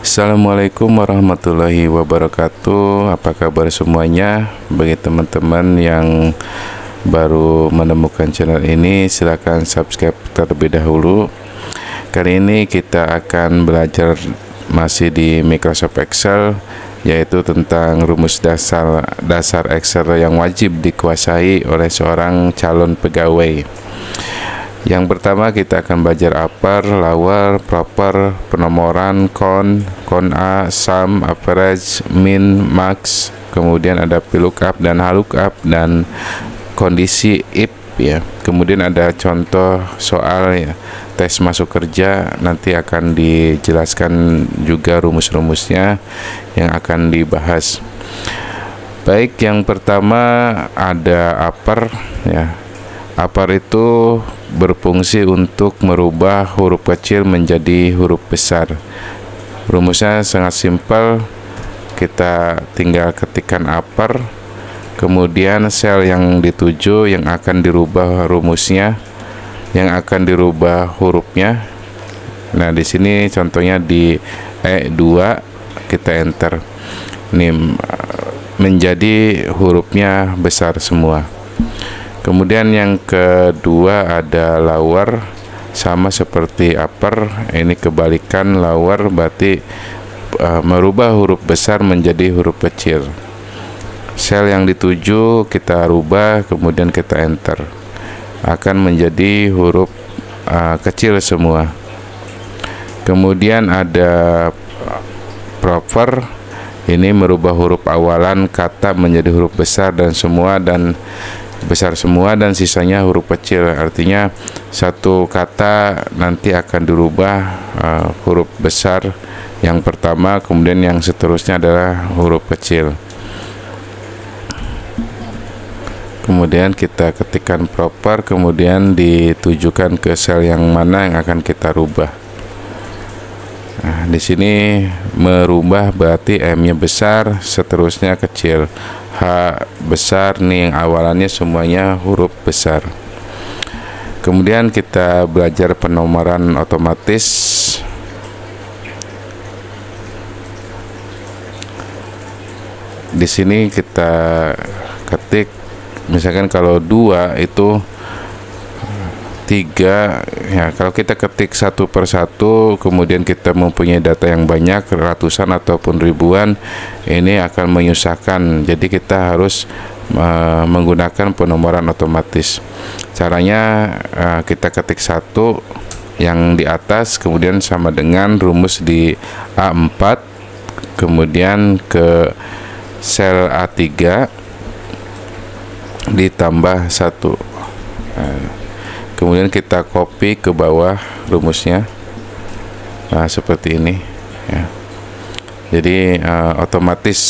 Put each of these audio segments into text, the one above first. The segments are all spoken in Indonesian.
Assalamualaikum warahmatullahi wabarakatuh. Apa kabar semuanya? Bagi teman-teman yang baru menemukan channel ini, silakan subscribe terlebih dahulu. Kali ini kita akan belajar masih di Microsoft Excel, yaitu tentang rumus dasar Excel yang wajib dikuasai oleh seorang calon pegawai. Yang pertama kita akan belajar upper, lower, proper, penomoran, count, count A, sum, average, min, max, kemudian ada VLOOKUP dan HLOOKUP, dan kondisi if ya. Kemudian ada contoh soal ya, tes masuk kerja, nanti akan dijelaskan juga rumus-rumusnya yang akan dibahas. Baik, yang pertama ada upper ya. Upper itu berfungsi untuk merubah huruf kecil menjadi huruf besar. Rumusnya sangat simpel. Kita tinggal ketikkan upper, kemudian sel yang dituju yang akan dirubah rumusnya, yang akan dirubah hurufnya. Nah, di sini contohnya di E2 kita enter. Ini menjadi hurufnya besar semua. Kemudian yang kedua ada lower, sama seperti upper, ini kebalikan. Lower berarti merubah huruf besar menjadi huruf kecil. Sel yang dituju kita rubah, kemudian kita enter, akan menjadi huruf kecil semua. Kemudian ada proper, ini merubah huruf awalan kata menjadi huruf besar dan sisanya huruf kecil. Artinya satu kata nanti akan dirubah huruf besar yang pertama, kemudian yang seterusnya adalah huruf kecil. Kemudian kita ketikkan proper, kemudian ditujukan ke sel yang mana yang akan kita rubah. Nah, di sini merubah berarti M-nya besar, seterusnya kecil. H besar, nih yang awalannya semuanya huruf besar. Kemudian kita belajar penomoran otomatis. Di sini kita ketik, misalkan kalau 2 itu 3 ya, kalau kita ketik satu per satu, kemudian kita mempunyai data yang banyak, ratusan ataupun ribuan, ini akan menyusahkan. Jadi kita harus menggunakan penomoran otomatis. Caranya kita ketik satu yang di atas, kemudian sama dengan rumus di A4, kemudian ke sel A3 ditambah 1. Kemudian kita copy ke bawah rumusnya. Nah, seperti ini ya. Jadi otomatis.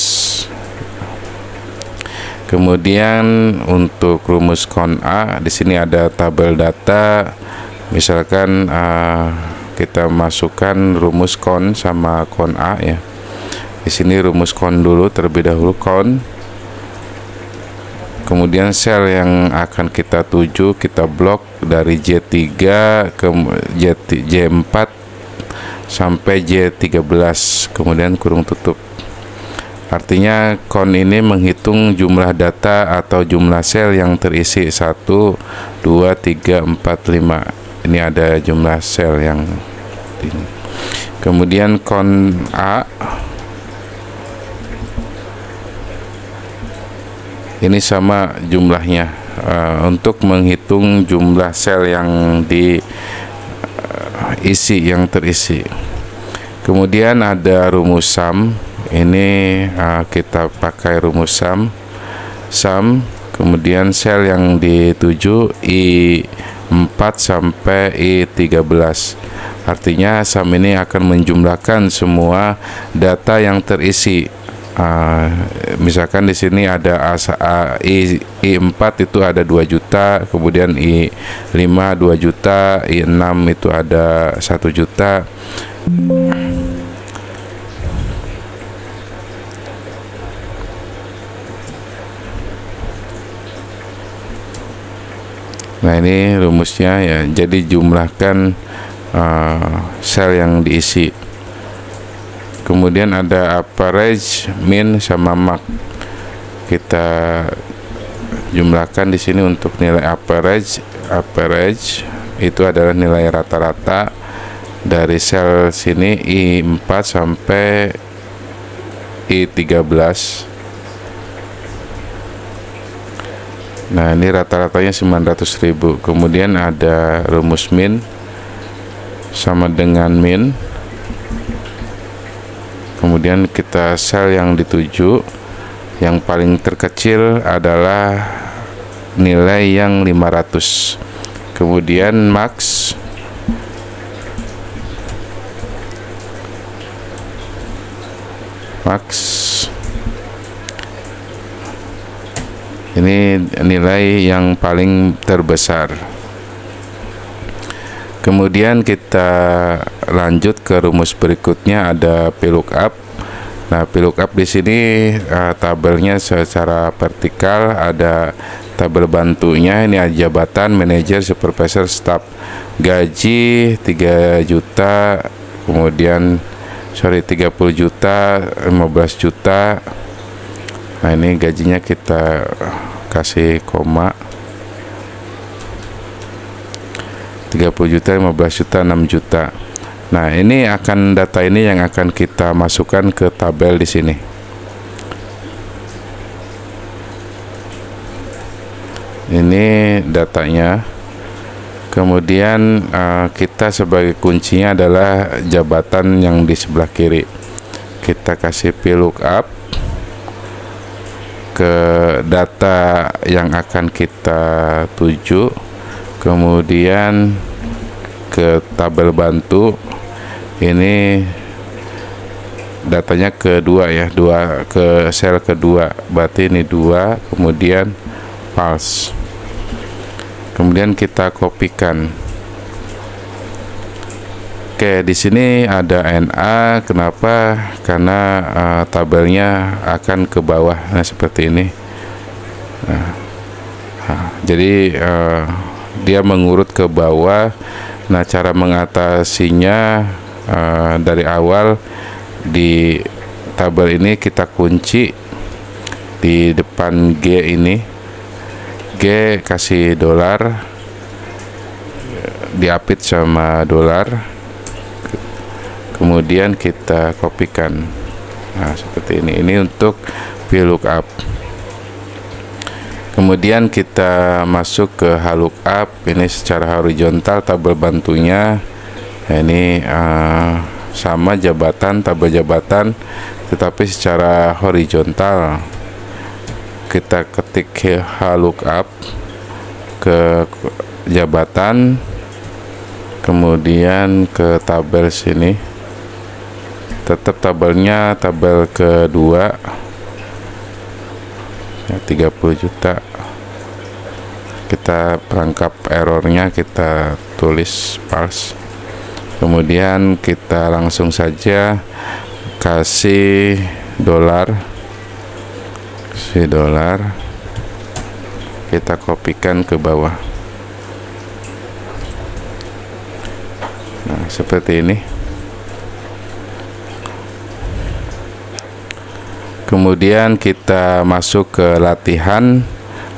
Kemudian untuk rumus count A, di sini ada tabel data. Misalkan kita masukkan rumus count sama count A ya. Di sini rumus count dulu, terlebih dahulu count. Kemudian sel yang akan kita tuju kita blok dari J3 ke J4 sampai J13, kemudian kurung tutup. Artinya count ini menghitung jumlah data atau jumlah sel yang terisi 1, 2, 3, 4, 5. Ini ada jumlah sel yang ini. Kemudian count A, ini sama jumlahnya untuk menghitung jumlah sel yang diisi, yang terisi. Kemudian ada rumus sum, ini kita pakai rumus sum, kemudian sel yang dituju I4 sampai I13. Artinya sum ini akan menjumlahkan semua data yang terisi. Misalkan di sini ada I4 itu ada 2 juta, kemudian I5 2 juta, I6 itu ada 1 juta. Nah, ini rumusnya ya. Jadi jumlahkan sel yang diisi. Kemudian ada average, min, sama max. Kita jumlahkan di sini untuk nilai average. Average itu adalah nilai rata-rata dari sel sini I4 sampai I13. Nah, ini rata-ratanya 900.000. Kemudian ada rumus min sama dengan min. Kemudian kita sel yang dituju, yang paling terkecil adalah nilai yang 500. Kemudian max, ini nilai yang paling terbesar. Kemudian kita lanjut ke rumus berikutnya, ada VLOOKUP. Nah, VLOOKUP di sini tabelnya secara vertikal, ada tabel bantunya. Ini ada jabatan, manajer, supervisor, staff. Gaji 3 juta, kemudian 30 juta, 15 juta. Nah, ini gajinya kita kasih koma. 30 juta, 15 juta, 6 juta. Nah, ini akan data ini yang akan kita masukkan ke tabel di sini. Ini datanya. Kemudian kita sebagai kuncinya adalah jabatan yang di sebelah kiri. Kita kasih VLOOKUP ke data yang akan kita tuju. Kemudian ke tabel bantu, ini datanya kedua ya, ke sel kedua, berarti ini 2, kemudian false. Kemudian kita kopikan. Oke, di sini ada NA. Kenapa? Karena tabelnya akan ke bawah. Nah, seperti ini. Jadi dia mengurut ke bawah. Nah, cara mengatasinya dari awal di tabel ini kita kunci di depan G ini. G kasih dolar, diapit sama dolar. Kemudian kita kopikan. Nah, seperti ini. Ini untuk VLOOKUP. Kemudian kita masuk ke HLOOKUP. Ini secara horizontal tabel bantunya. Nah, ini sama jabatan, tabel jabatan, tetapi secara horizontal. Kita ketik HLOOKUP ke jabatan, kemudian ke tabel sini. Tetap tabelnya tabel kedua ya, 30 juta. Kita perangkap errornya, kita tulis false. Kemudian kita langsung saja kasih dolar. Kita kopikan ke bawah. Nah, seperti ini. Kemudian kita masuk ke latihan.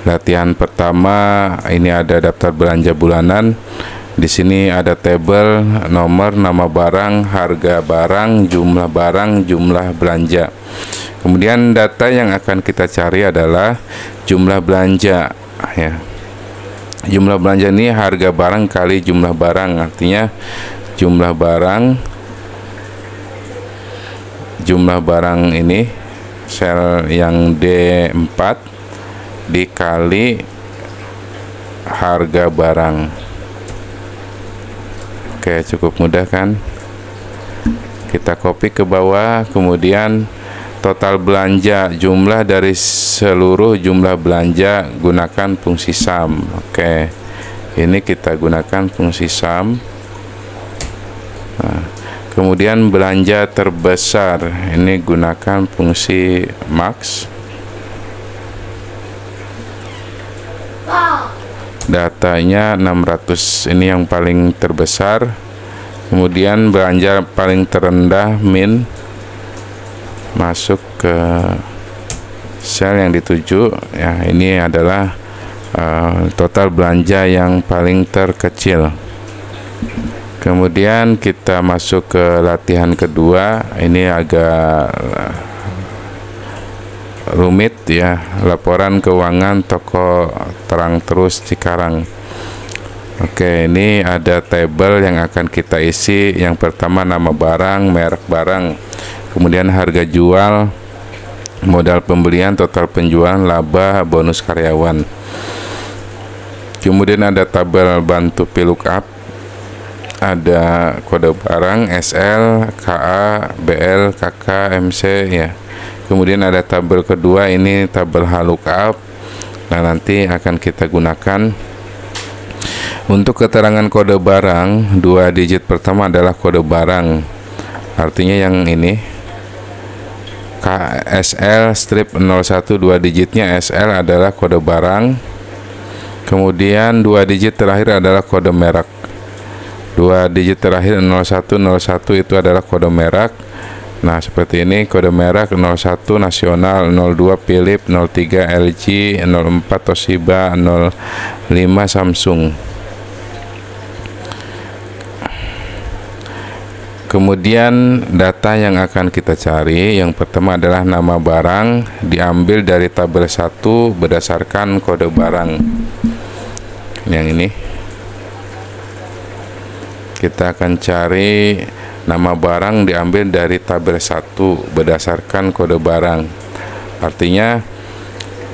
Latihan pertama, ini ada daftar belanja bulanan. Di sini ada tabel, nomor, nama barang, harga barang, jumlah belanja. Kemudian data yang akan kita cari adalah jumlah belanja ya. Jumlah belanja ini harga barang kali jumlah barang, artinya jumlah barang ini sel yang D4 dikali harga barang. Oke, cukup mudah kan? Kita copy ke bawah, kemudian total belanja, jumlah dari seluruh jumlah belanja, gunakan fungsi sum. Oke, ini kita gunakan fungsi sum. Nah, kemudian belanja terbesar, ini gunakan fungsi max. Datanya 600, ini yang paling terbesar. Kemudian belanja paling terendah min. masuk ke sel yang dituju ya. Ini adalah total belanja yang paling terkecil. Kemudian kita masuk ke latihan kedua. Ini agak rumit ya, laporan keuangan toko Terang Terus Cikarang. Oke, ini ada tabel yang akan kita isi. Yang pertama nama barang, merek barang, kemudian harga jual, modal pembelian, total penjualan, laba, bonus karyawan. Kemudian ada tabel bantu VLOOKUP, ada kode barang, SL, KA, BL, KK, MC ya. Kemudian ada tabel kedua, ini tabel VLOOKUP. Nah, nanti akan kita gunakan untuk keterangan kode barang. 2 digit pertama adalah kode barang, artinya yang ini KSL strip 01, 2 digitnya SL adalah kode barang. Kemudian 2 digit terakhir adalah kode merek. 2 digit terakhir 0101 itu adalah kode merek. Nah, seperti ini kode merek: 01 Nasional, 02 Philip, 03 LG, 04 Toshiba, 05 Samsung. Kemudian data yang akan kita cari, yang pertama adalah nama barang, diambil dari tabel 1 berdasarkan kode barang. Yang ini kita akan cari nama barang diambil dari tabel 1 berdasarkan kode barang. Artinya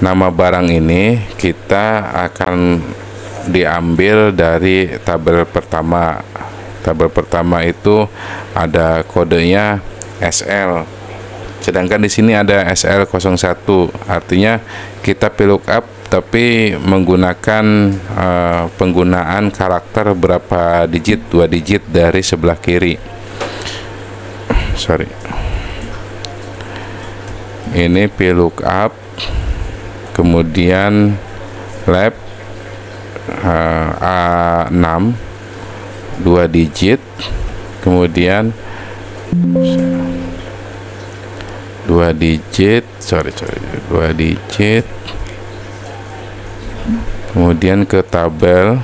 nama barang ini kita akan diambil dari tabel pertama. Tabel pertama itu ada kodenya SL. Sedangkan di sini ada SL01. Artinya kita VLOOKUP tapi menggunakan penggunaan karakter berapa digit, 2 digit dari sebelah kiri. Sorry. Ini VLOOKUP, kemudian lab A6 2 digit, kemudian 2 digit, 2 digit, kemudian ke tabel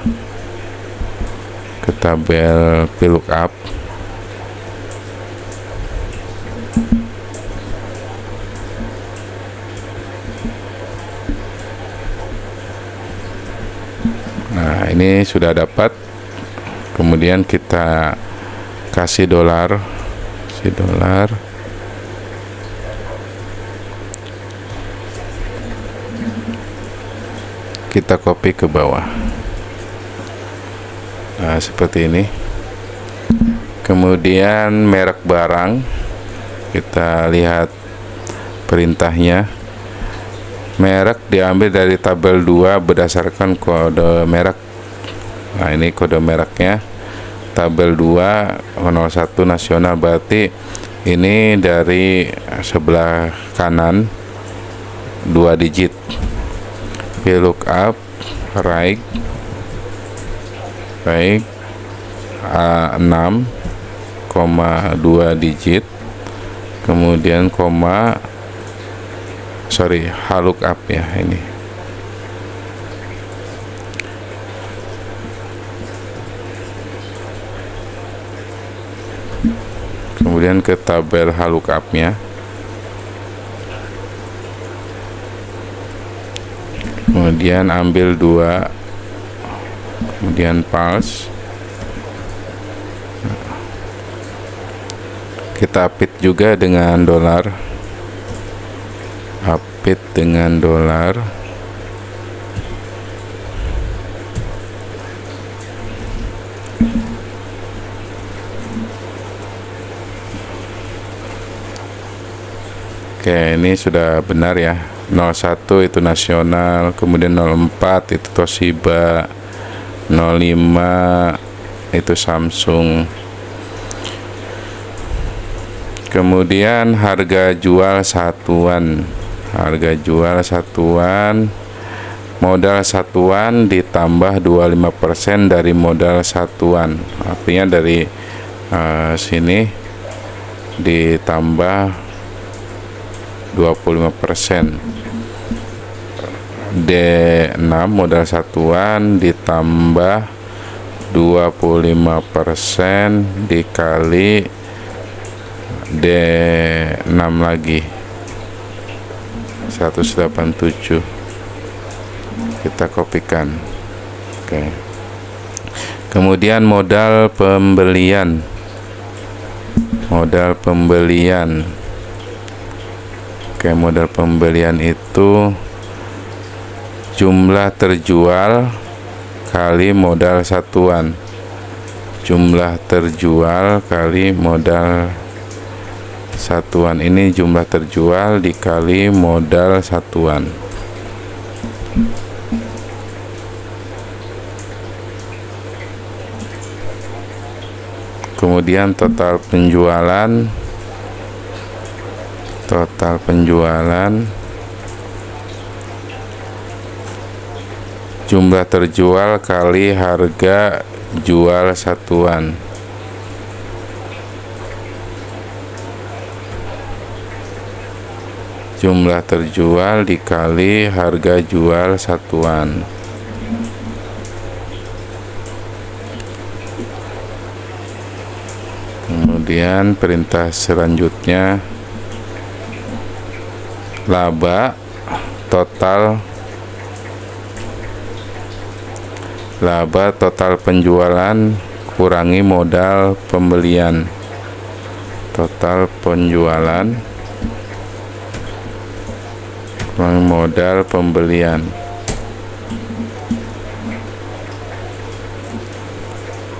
VLOOKUP. Nah, ini sudah dapat. Kemudian kita kasih dolar, kita copy ke bawah. Nah, seperti ini. Kemudian merek barang, kita lihat perintahnya. Merek diambil dari tabel 2 berdasarkan kode merek. Nah, ini kode mereknya tabel 2 01 Nasional, berarti ini dari sebelah kanan 2 digit. VLOOKUP right A6, 2 digit, kemudian VLOOKUP ya ini. Kemudian ke tabel VLOOKUP-nya. Kemudian ambil 2, kemudian pulse. Kita update juga dengan dolar. Update dengan dolar. Oke, ini sudah benar ya. 01 itu Nasional, kemudian 04 itu Toshiba, 05 itu Samsung. Kemudian harga jual satuan, modal satuan ditambah 25% dari modal satuan. Artinya dari sini ditambah 25%. D6 modal satuan ditambah 25% dikali D6 lagi 187. Kita kopikan. Oke. Kemudian modal pembelian. Modal pembelian itu jumlah terjual kali modal satuan. Jumlah terjual kali modal satuan, ini jumlah terjual dikali modal satuan. Kemudian total penjualan jumlah terjual kali harga jual satuan. Jumlah terjual dikali harga jual satuan. Kemudian perintah selanjutnya, laba total penjualan kurangi modal pembelian. Total penjualan kurangi modal pembelian.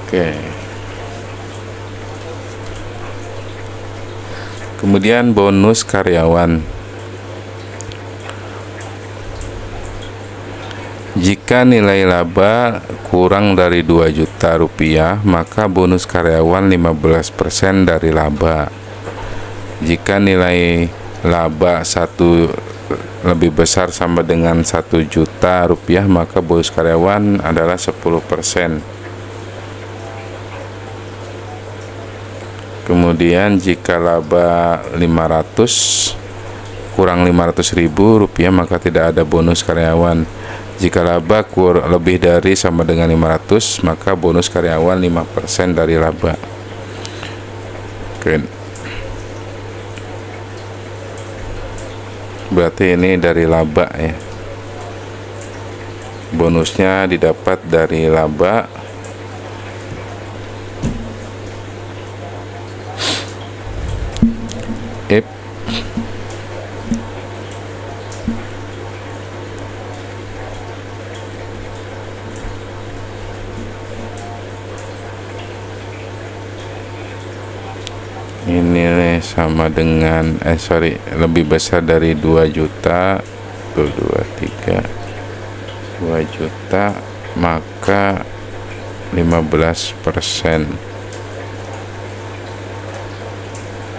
Oke. Kemudian bonus karyawan. Jika nilai laba kurang dari 2 juta rupiah, maka bonus karyawan 15% dari laba. Jika nilai laba lebih besar sama dengan 1 juta rupiah, maka bonus karyawan adalah 10%. Kemudian jika laba 500 kurang 500.000 rupiah, maka tidak ada bonus karyawan. Jika laba lebih dari sama dengan 500, maka bonus karyawan 5% dari laba. Oke. Berarti ini dari laba ya. Bonusnya didapat dari laba. Ini sama dengan lebih besar dari 2 juta, 2 juta, maka 15%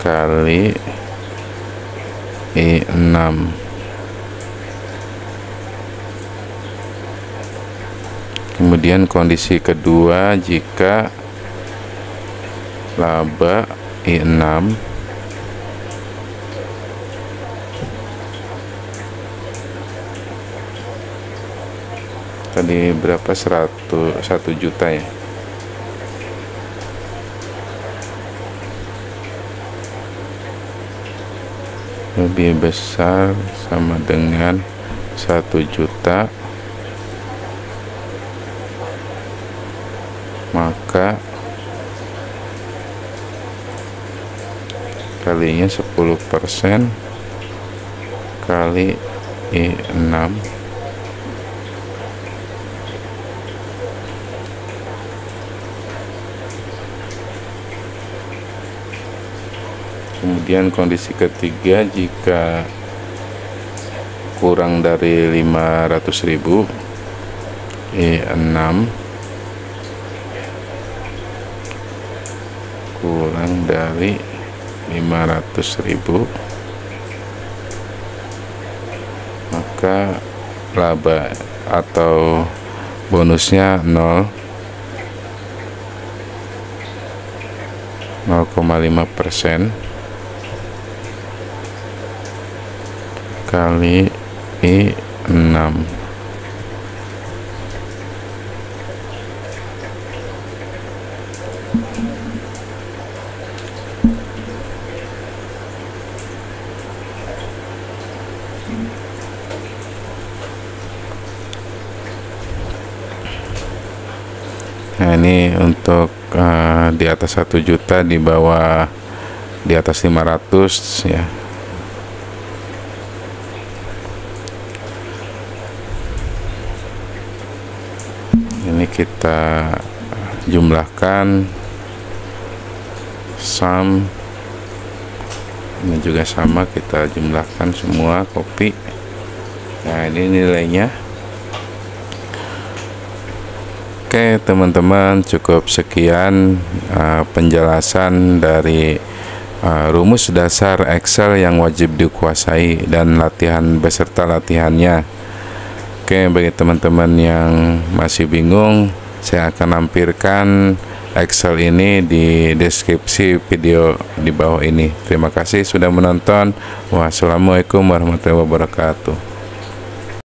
kali I6. Kemudian kondisi kedua, jika laba I6 tadi berapa, 1 juta ya, lebih besar sama dengan 1 juta, maka kalinya 10% kali I6 Kemudian kondisi ketiga, jika kurang dari 500.000, I6 kurang dari 500.000, maka laba atau bonusnya 0,5%. kali I6. Nah, ini untuk di atas 1 juta, di bawah, di atas 500 ya. Ini kita jumlahkan sum, ini juga sama, kita jumlahkan semua, copy. Nah, ini nilainya. Oke teman-teman, cukup sekian penjelasan dari rumus dasar Excel yang wajib dikuasai dan latihan beserta latihannya. Oke, bagi teman-teman yang masih bingung, saya akan lampirkan Excel ini di deskripsi video di bawah ini. Terima kasih sudah menonton. Wassalamualaikum warahmatullahi wabarakatuh.